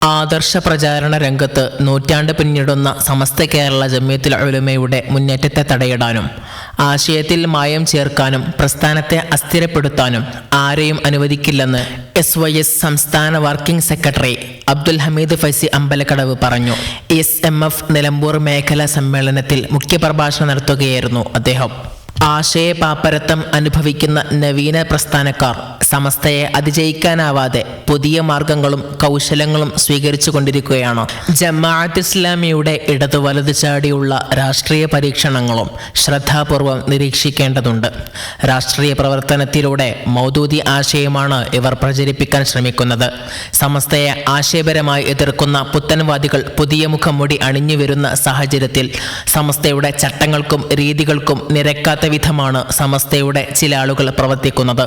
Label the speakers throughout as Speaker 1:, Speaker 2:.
Speaker 1: ആദർശ പ്രചാരണ രംഗത്ത് നൂറ്റാണ്ട് പിന്നിടുന്ന സമസ്ത കേരള ജമിയത്തുൽ ഉലമയുടെ മുന്നേറ്റത്തെ തടയിടാനും ആശയത്തിൽ മായം ചേർക്കാനും പ്രസ്ഥാനത്തെ അസ്ഥിരപ്പെടുത്താനും ആരെയും അനുവദിക്കില്ലെന്ന് SYS സംസ്ഥാന വർക്കിംഗ് സെക്രട്ടറി അബ്ദുൽ ഹമീദ് ഫൈസി അമ്പലക്കടവ് പറഞ്ഞു. SMF നിലമ്പൂർ മേഖലാ സമ്മേളനത്തിൽ മുഖ്യപ്രഭാഷണം നടത്തുകയായിരുന്നു അദ്ദേഹം. ആശയപാപ്പരത്വം അനുഭവിക്കുന്ന നവീന പ്രസ്ഥാനക്കാർ സമസ്തയെ അതിജയിക്കാനാവാതെ പുതിയ മാർഗങ്ങളും കൗശലങ്ങളും സ്വീകരിച്ചു കൊണ്ടിരിക്കുകയാണ്. ജമാഅത്ത് ഇസ്ലാമിയുടെ ഇടതു വലതു ചാടിയുള്ള രാഷ്ട്രീയ പരീക്ഷണങ്ങളും ശ്രദ്ധാപൂർവം നിരീക്ഷിക്കേണ്ടതുണ്ട്. രാഷ്ട്രീയ പ്രവർത്തനത്തിലൂടെ മൗദൂദി ആശയമാണ് ഇവർ പ്രചരിപ്പിക്കാൻ ശ്രമിക്കുന്നത്. സമസ്തയെ ആശയപരമായി എതിർക്കുന്ന പുത്തൻവാദികൾ പുതിയ മുഖംമൂടി അണിഞ്ഞു വരുന്ന സാഹചര്യത്തിൽ സമസ്തയുടെ ചട്ടങ്ങൾക്കും രീതികൾക്കും നിരക്കാത്ത വിധമാണ് സമസ്തയുടെ ചില ആളുകൾ പ്രവർത്തിക്കുന്നത്.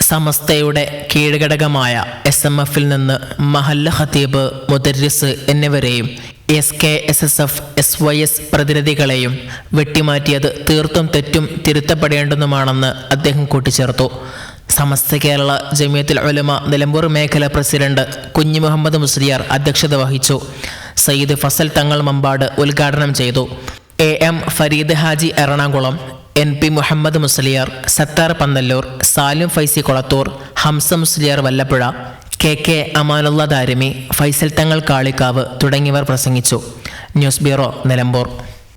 Speaker 1: സമസ്തയുടെ കീഴ്ഘടകമായ SMF-ൽ നിന്ന് മഹല്ല ഖതീബ്, മുദർരിസ് എന്നിവരെയും SKSSF, SYS പ്രതിനിധികളെയും വെട്ടിമാറ്റിയത് തീർത്തും തെറ്റും തിരുത്തപ്പെടേണ്ടതുമാണെന്ന് അദ്ദേഹം കൂട്ടിച്ചേർത്തു. സമസ്ത കേരള ജമിയത്തുൽ ഉലമ നിലമ്പൂർ മേഖല പ്രസിഡന്റ് കുഞ്ഞി മുഹമ്മദ് മുസ്ലിയാർ അധ്യക്ഷത വഹിച്ചു. സയ്യിദ് ഫസൽ തങ്ങൾ മമ്പാട് ഉദ്ഘാടനം ചെയ്തു. AM Farid Haji Ernakulam, NP Muhammad Musliyar, Sattar Panthalloor, Salim Faizy Kolathur, Hamza Musliyar Vallappuzha, KK Amanullah Darimi, Faisal തങ്ങൾ കാളിക്കാവ് തുടങ്ങിയവർ പ്രസംഗിച്ചു. News bureau, Nilambur.